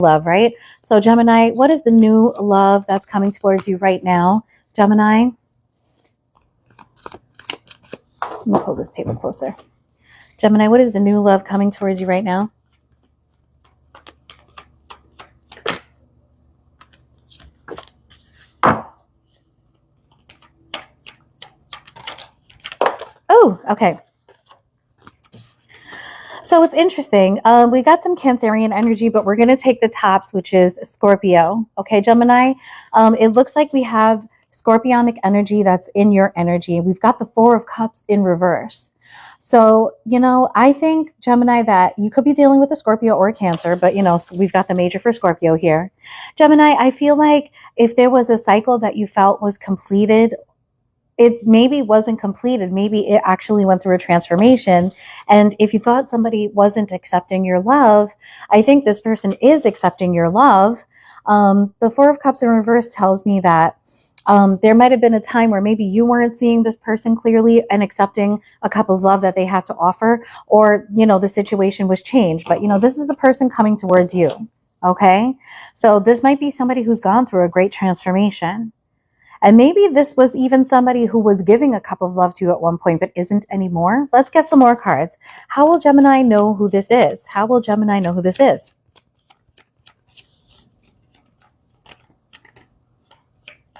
love, right? So Gemini, what is the new love that's coming towards you right now, Gemini? I'm gonna pull this table closer. Gemini, what is the new love coming towards you right now? Oh, okay. So it's interesting. We got some Cancerian energy, but we're going to take the tops, which is Scorpio. Okay, Gemini. It looks like we have Scorpionic energy that's in your energy. We've got the Four of Cups in reverse. So, I think, Gemini, that you could be dealing with a Scorpio or a Cancer, but, we've got the major for Scorpio here. Gemini, I feel like if there was a cycle that you felt was completed, it maybe wasn't completed. Maybe it actually went through a transformation. And if you thought somebody wasn't accepting your love, I think this person is accepting your love. The Four of Cups in reverse tells me that there might have been a time where maybe you weren't seeing this person clearly and accepting a cup of love that they had to offer, or, the situation was changed. But, this is the person coming towards you. Okay. So this might be somebody who's gone through a great transformation. And maybe this was even somebody who was giving a cup of love to you at one point, but isn't anymore. Let's get some more cards. How will Gemini know who this is? How will Gemini know who this is?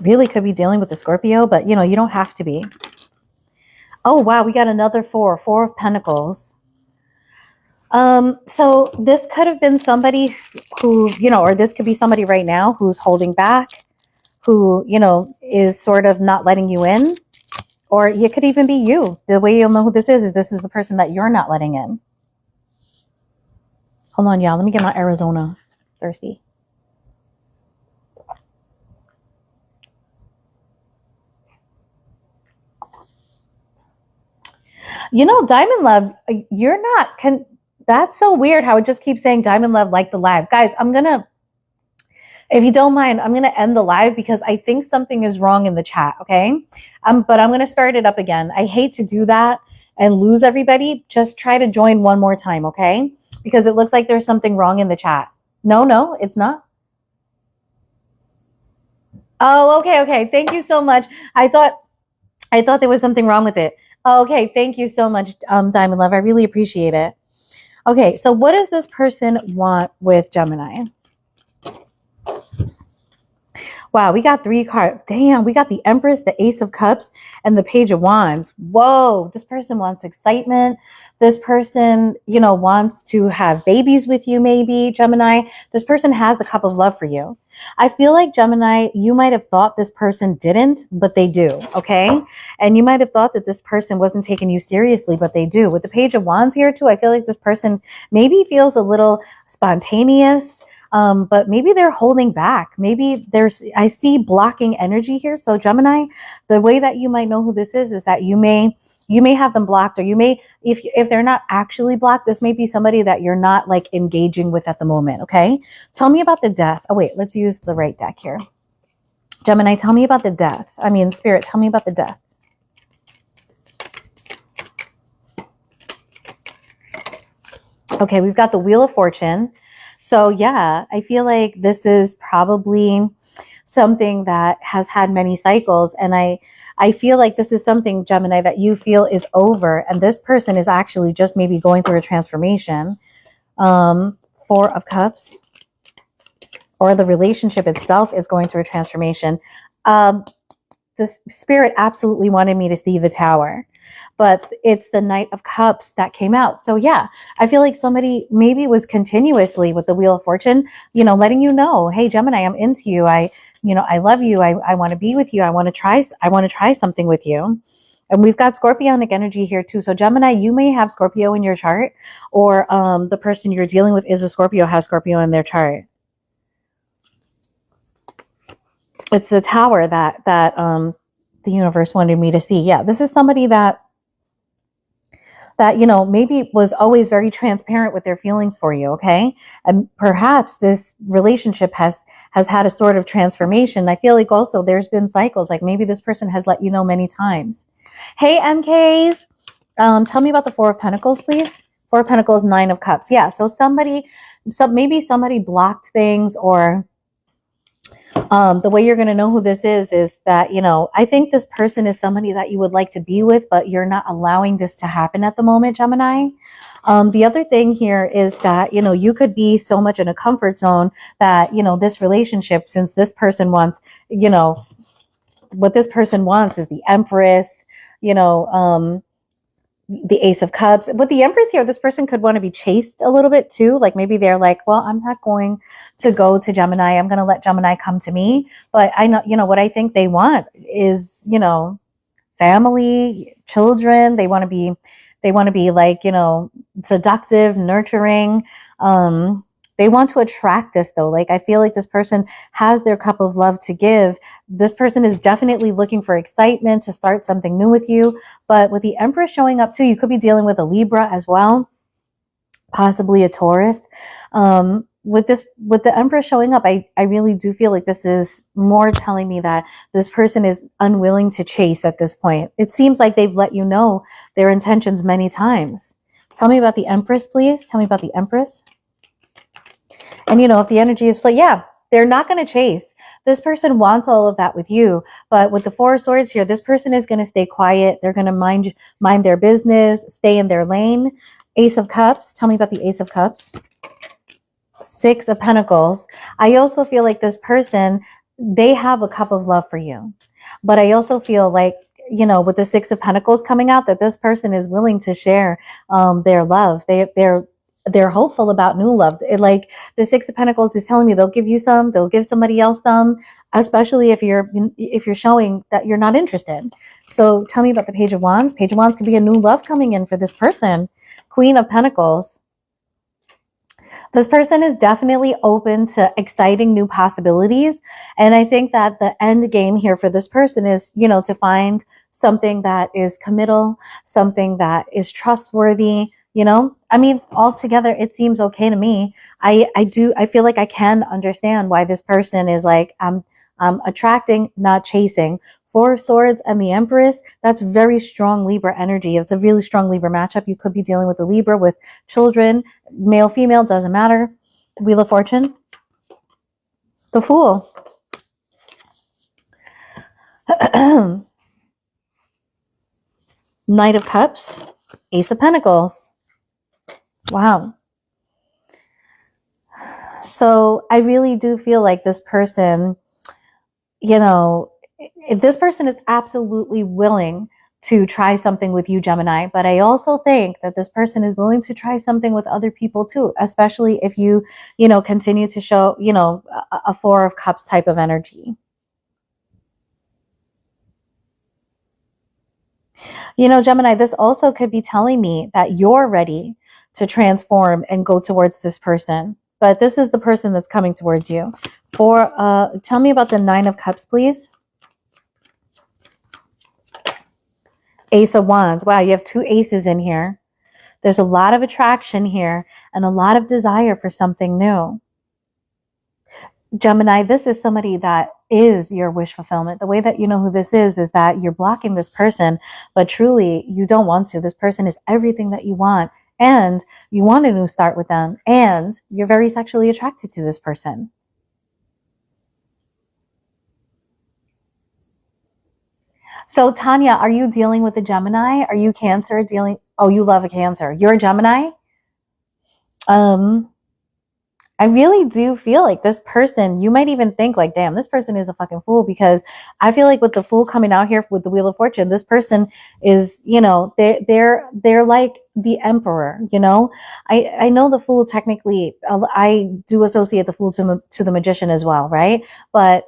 Really could be dealing with the Scorpio, but you don't have to be. Oh, wow. We got another Four of Pentacles. So this could have been somebody who, or this could be somebody right now who's holding back, who, is sort of not letting you in, or it could even be you. The way you'll know who this is this is the person that you're not letting in. Hold on, y'all. Let me get my Arizona. Thirsty. Diamond Love, you're not, that's so weird how it just keeps saying Diamond Love like the live. Guys, if you don't mind, I'm going to end the live because I think something is wrong in the chat, okay? But I'm going to start it up again. I hate to do that and lose everybody. Just try to join one more time, okay? Because it looks like there's something wrong in the chat. No, it's not. Oh, okay. Thank you so much. I thought there was something wrong with it. Okay, thank you so much, Diamond Love. I really appreciate it. Okay, so what does this person want with Gemini? Wow, we got 3 cards. Damn, we got the Empress, the Ace of Cups, and the Page of Wands. Whoa, this person wants excitement. This person, wants to have babies with you maybe, Gemini. This person has a cup of love for you. I feel like, Gemini, you might have thought this person didn't, but they do, okay? And you might have thought that this person wasn't taking you seriously, but they do. With the Page of Wands here too, I feel like this person maybe feels a little spontaneous, but maybe they're holding back. Maybe I see blocking energy here. So Gemini, the way that you might know who this is that you may have them blocked, or you may, if they're not actually blocked, this may be somebody that you're not like engaging with at the moment. Okay. Tell me about the Death. Oh wait, let's use the right deck here. Gemini, tell me about the Death. Spirit, tell me about the Death. Okay. We've got the Wheel of Fortune. So yeah, I feel like this is probably something that has had many cycles. And I feel like this is something, Gemini, that you feel is over. And this person is actually just maybe going through a transformation. 4 of Cups, or the relationship itself is going through a transformation. The Spirit absolutely wanted me to see the Tower, but it's the Knight of Cups that came out. So yeah, I feel like somebody maybe was continuously with the Wheel of Fortune, letting you know, hey, Gemini, I'm into you. I love you. I want to be with you. I want to try something with you. And we've got Scorpionic energy here too. So Gemini, you may have Scorpio in your chart, or the person you're dealing with is a Scorpio, has Scorpio in their chart. It's the Tower that the universe wanted me to see. Yeah, this is somebody that maybe was always very transparent with their feelings for you, okay? And perhaps this relationship has had a sort of transformation. I feel like also there's been cycles, like maybe this person has let you know many times. Hey, MKs, tell me about the Four of Pentacles, please. Four of Pentacles, Nine of Cups. Yeah, so maybe somebody blocked things, or the way you're going to know who this is that, I think this person is somebody that you would like to be with, but you're not allowing this to happen at the moment, Gemini. The other thing here is that, you could be so much in a comfort zone that, this relationship, since this person wants, what this person wants is the Empress, the Ace of Cups. With the Empress here, this person could want to be chased a little bit too. Like maybe they're like, well, I'm not going to go to Gemini. I'm going to let Gemini come to me. But I know, what I think they want is, family, children. They want to be like, seductive, nurturing. They want to attract this though. Like, I feel like this person has their cup of love to give. This person is definitely looking for excitement to start something new with you. But with the Empress showing up too, you could be dealing with a Libra as well, possibly a Taurus. With the Empress showing up, I really do feel like this is more telling me that this person is unwilling to chase at this point. It seems like they've let you know their intentions many times. Tell me about the Empress, please. Tell me about the Empress. And, if the energy is flat, yeah, they're not going to chase. This person wants all of that with you. But with the Four of Swords here, this person is going to stay quiet. They're going to mind their business, stay in their lane. Ace of Cups. Tell me about the Ace of Cups. Six of Pentacles. I also feel like this person, they have a cup of love for you. But I also feel like, with the Six of Pentacles coming out, that this person is willing to share their love. They're hopeful about new love. Like the Six of Pentacles is telling me they'll give you some, they'll give somebody else some, especially if you're showing that you're not interested. So tell me about the Page of Wands. Page of Wands could be a new love coming in for this person. Queen of Pentacles. This person is definitely open to exciting new possibilities. And I think that the end game here for this person is, to find something that is committal, something that is trustworthy. Altogether, it seems okay to me. I feel like I can understand why this person is like, I'm attracting, not chasing. Four of Swords and the Empress, that's very strong Libra energy. It's a really strong Libra matchup. You could be dealing with a Libra with children, male, female, doesn't matter. Wheel of Fortune. The Fool. Knight of Cups. Ace of Pentacles. Wow. So I really do feel like this person, this person is absolutely willing to try something with you, Gemini. But I also think that this person is willing to try something with other people too, especially if you, continue to show, a Four of Cups type of energy. Gemini, this also could be telling me that you're ready to transform and go towards this person. But this is the person that's coming towards you. Tell me about the Nine of Cups, please. Ace of Wands. Wow, you have two aces in here. There's a lot of attraction here and a lot of desire for something new. Gemini, this is somebody that is your wish fulfillment. The way that you know who this is that you're blocking this person, but truly you don't want to. This person is everything that you want, and you want a new start with them, and you're very sexually attracted to this person. So Tanya, are you dealing with a Gemini? Are you Cancer dealing? Oh, you love a Cancer. You're a Gemini? I really do feel like this person, you might even think like, damn, this person is a fucking fool, because I feel like with the Fool coming out here with the Wheel of Fortune, this person is, they're like the Emperor, I know the Fool technically, I do associate the Fool to the Magician as well, right? But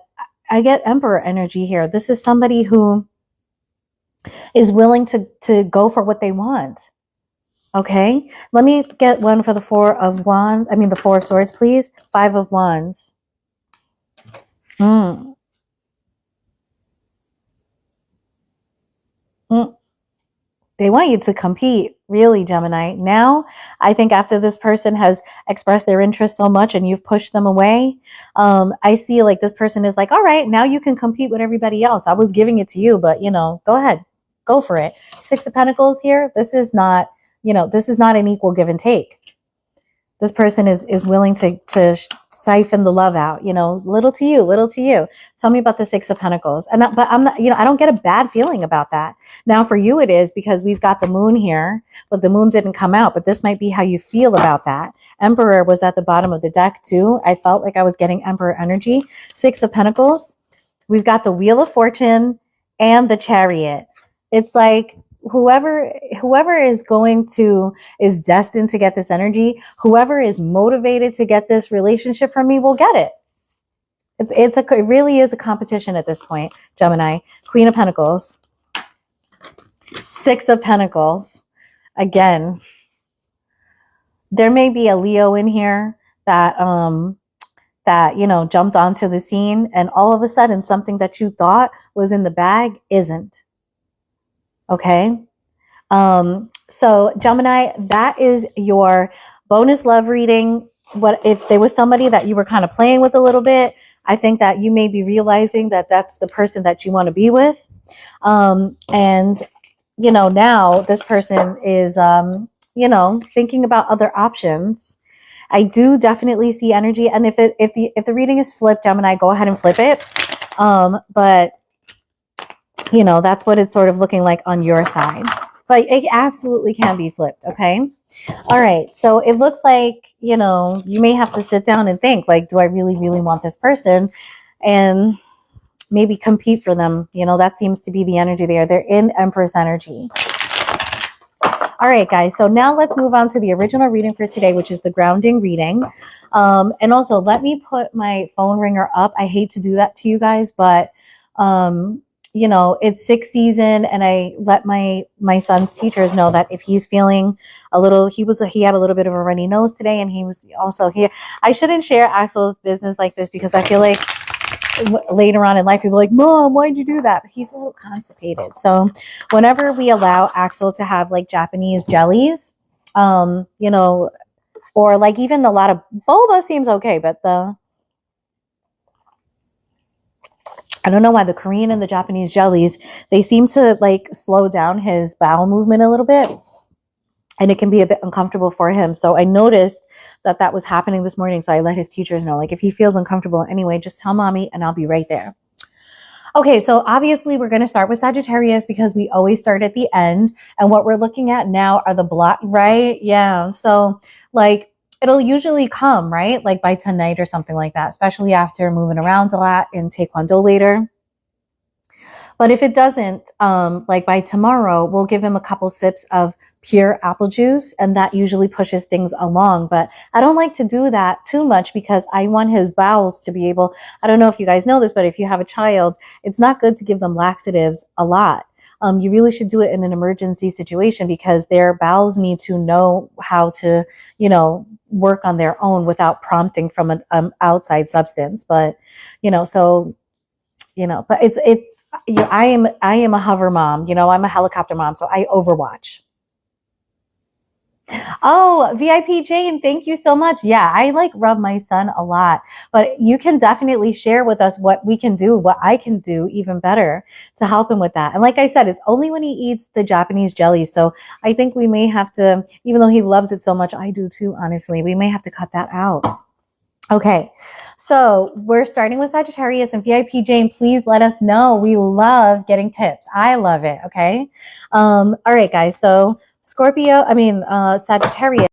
I get Emperor energy here. This is somebody who is willing to go for what they want. Okay, let me get one for the Four of Wands. The Four of Swords, please. Five of Wands. They want you to compete, really, Gemini. Now, I think after this person has expressed their interest so much and you've pushed them away, I see like this person is like, all right, now you can compete with everybody else. I was giving it to you, but, go ahead. Go for it. Six of Pentacles here. This is not this is not an equal give and take. This person is willing to siphon the love out, little to you, little to you. Tell me about the Six of Pentacles. But I'm not, I don't get a bad feeling about that. Now for you it is, because we've got the moon here, but the moon didn't come out. But this might be how you feel about that. Emperor was at the bottom of the deck too. I felt like I was getting Emperor energy. Six of Pentacles. We've got the Wheel of Fortune and the Chariot. It's like, whoever is destined to get this energy, whoever is motivated to get this relationship from me will get it. It really is a competition at this point, Gemini. Queen of Pentacles, Six of Pentacles. Again, there may be a Leo in here that jumped onto the scene, and all of a sudden something that you thought was in the bag isn't. Okay. So Gemini, that is your bonus love reading. What if there was somebody that you were kind of playing with a little bit? I think that you may be realizing that that's the person that you want to be with. And now this person is, thinking about other options. I do definitely see energy. And if the reading is flipped, Gemini, go ahead and flip it. But that's what it's sort of looking like on your side. But it absolutely can be flipped, okay? All right, so it looks like, you may have to sit down and think, like, do I really, really want this person? And maybe compete for them. That seems to be the energy there. They're in Empress energy. All right, guys, so now let's move on to the original reading for today, which is the grounding reading. And also, let me put my phone ringer up. I hate to do that to you guys, but it's 6 season, and I let my son's teachers know that if he's feeling a little, he had a little bit of a runny nose today, and he was also here. I shouldn't share Axel's business like this, because I feel like later on in life, people are like, Mom, why'd you do that? But he's a little constipated. So whenever we allow Axel to have like Japanese jellies, or like even a lot of boba seems okay, but I don't know why the Korean and the Japanese jellies, they seem to like slow down his bowel movement a little bit, and it can be a bit uncomfortable for him. So I noticed that was happening this morning. So I let his teachers know, like, if he feels uncomfortable anyway, just tell Mommy and I'll be right there. Okay, so obviously we're going to start with Sagittarius, because we always start at the end. And what we're looking at now are the block, right? Yeah. So like, it'll usually come, right? Like by tonight or something like that, especially after moving around a lot in Taekwondo later. But if it doesn't, like by tomorrow, we'll give him a couple sips of pure apple juice, and that usually pushes things along. But I don't like to do that too much, because I want his bowels to be able, I don't know if you guys know this, but if you have a child, it's not good to give them laxatives a lot. You really should do it in an emergency situation, because their bowels need to know how to, work on their own without prompting from an outside substance. But, but I am a hover mom, I'm a helicopter mom, so I overwatch. Oh, VIP Jane, thank you so much. Yeah, I like rub my son a lot, but you can definitely share with us what we can do, what I can do even better to help him with that. And like I said, it's only when he eats the Japanese jelly. So I think we may have to, even though he loves it so much, I do too, honestly, we may have to cut that out. Okay, so we're starting with Sagittarius, and VIP Jane, please let us know. We love getting tips. I love it, okay? All right, guys, so Sagittarius.